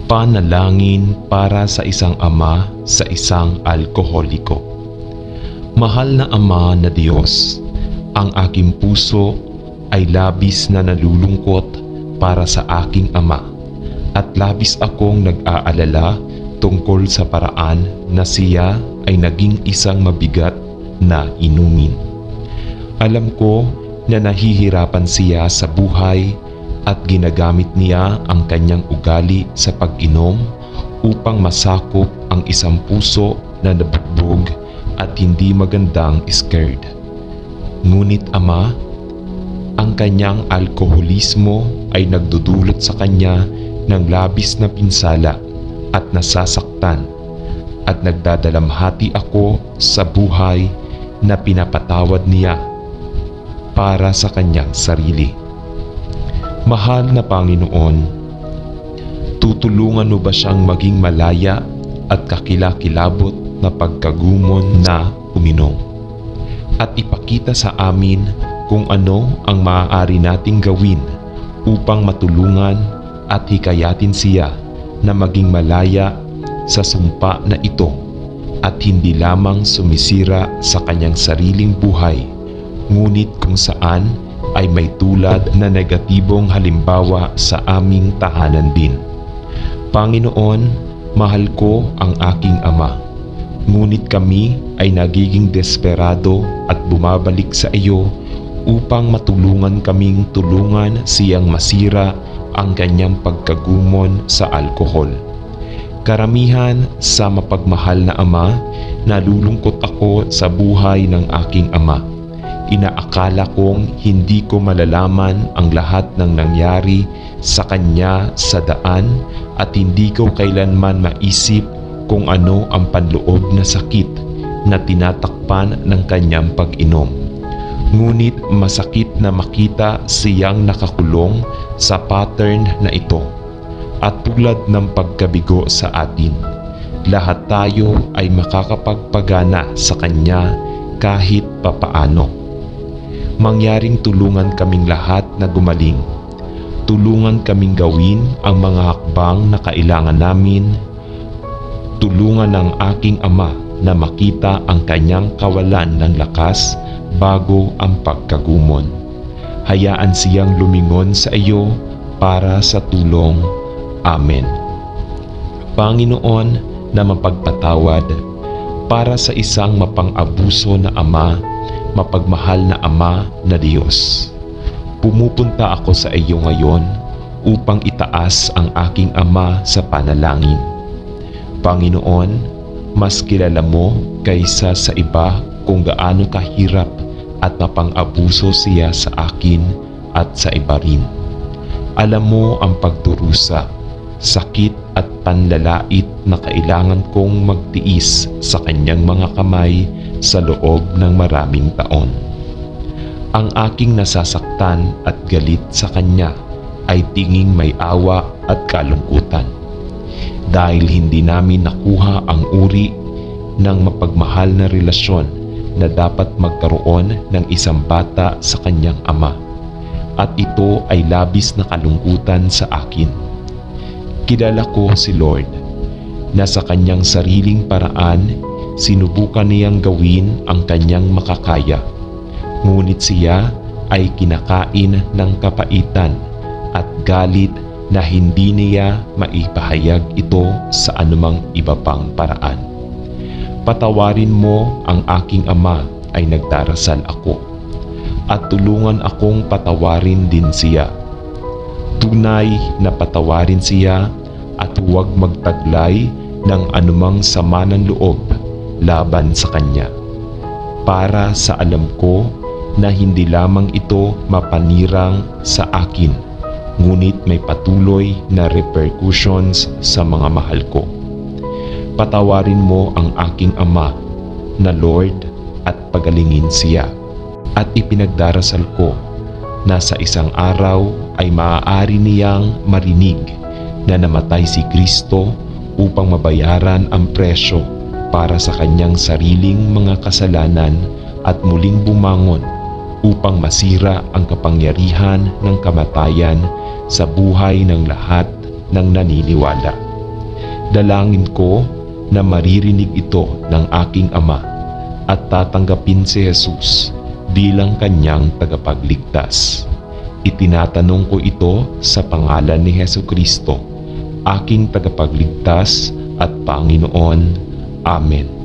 Panalangin para sa isang ama sa isang alkoholiko. Mahal na Ama na Diyos, ang aking puso ay labis na nalulungkot para sa aking ama at labis akong nag-aalala tungkol sa paraan na siya ay naging isang mabigat na inumin. Alam ko na nahihirapan siya sa buhay at ginagamit niya ang kanyang ugali sa pag-inom upang masakop ang isang puso na nabugbog at hindi magandang scared. Ngunit Ama, ang kanyang alkoholismo ay nagdudulot sa kanya ng labis na pinsala at nasasaktan at nagdadalamhati ako sa buhay na pinapatawad niya para sa kanyang sarili. Mahal na Panginoon, tutulungan mo ba siyang maging malaya at kakilakilabot na pagkagumon na uminom? At ipakita sa amin kung ano ang maaari nating gawin upang matulungan at hikayatin siya na maging malaya sa sumpa na ito at hindi lamang sumisira sa kanyang sariling buhay, ngunit kung saan ay may tulad na negatibong halimbawa sa aming tahanan din. Panginoon, mahal ko ang aking ama, ngunit kami ay nagiging desperado at bumabalik sa iyo upang matulungan kaming tulungan siyang masira ang kanyang pagkagumon sa alkohol. Karamihan sa mapagmahal na ama, nalulungkot ako sa buhay ng aking ama. Inaakala kong hindi ko malalaman ang lahat ng nangyari sa kanya sa daan at hindi ko kailanman maisip kung ano ang panloob na sakit na tinatakpan ng kanyang pag-inom. Ngunit masakit na makita siyang nakakulong sa pattern na ito. At tulad ng pagkabigo sa atin, lahat tayo ay makakapagpagana sa kanya kahit papaano. Mangyaring tulungan kaming lahat na gumaling. Tulungan kaming gawin ang mga hakbang na kailangan namin. Tulungan ang aking ama na makita ang kanyang kawalan ng lakas bago ang pagkagumon. Hayaan siyang lumingon sa iyo para sa tulong. Amen. Panginoon na mapagpatawad, para sa isang mapang-abuso na ama, mapagmahal na Ama na Diyos, pumupunta ako sa iyo ngayon upang itaas ang aking ama sa panalangin. Panginoon, mas kilala mo kaysa sa iba kung gaano kahirap at mapang-abuso siya sa akin at sa iba rin. Alam mo ang pagdurusa, sakit at panlalait na kailangan kong magtiis sa kanyang mga kamay sa loob ng maraming taon. Ang aking nasasaktan at galit sa kanya ay tinging may awa at kalungkutan dahil hindi namin nakuha ang uri ng mapagmahal na relasyon na dapat magkaroon ng isang bata sa kanyang ama, at ito ay labis na kalungkutan sa akin. Kilala ko si Lord na sa kanyang sariling paraan sinubukan niyang gawin ang kanyang makakaya, ngunit siya ay kinakain ng kapaitan at galit na hindi niya maipahayag ito sa anumang iba pang paraan. Patawarin mo ang aking ama, ay nagdarasal ako, at tulungan akong patawarin din siya. Tunay na patawarin siya at huwag magtaglay ng anumang sama ng loob laban sa kanya, para sa alam ko na hindi lamang ito mapanirang sa akin, ngunit may patuloy na repercussions sa mga mahal ko. Patawarin mo ang aking ama na Lord at pagalingin siya. At ipinagdarasal ko na sa isang araw ay maaari niyang marinig na namatay si Kristo upang mabayaran ang presyo para sa kanyang sariling mga kasalanan at muling bumangon upang masira ang kapangyarihan ng kamatayan sa buhay ng lahat ng naniniwala. Dalangin ko na maririnig ito ng aking Ama at tatanggapin si Jesus bilang kanyang tagapagligtas. Itinatanong ko ito sa pangalan ni Hesukristo, aking tagapagligtas at Panginoon. Amen.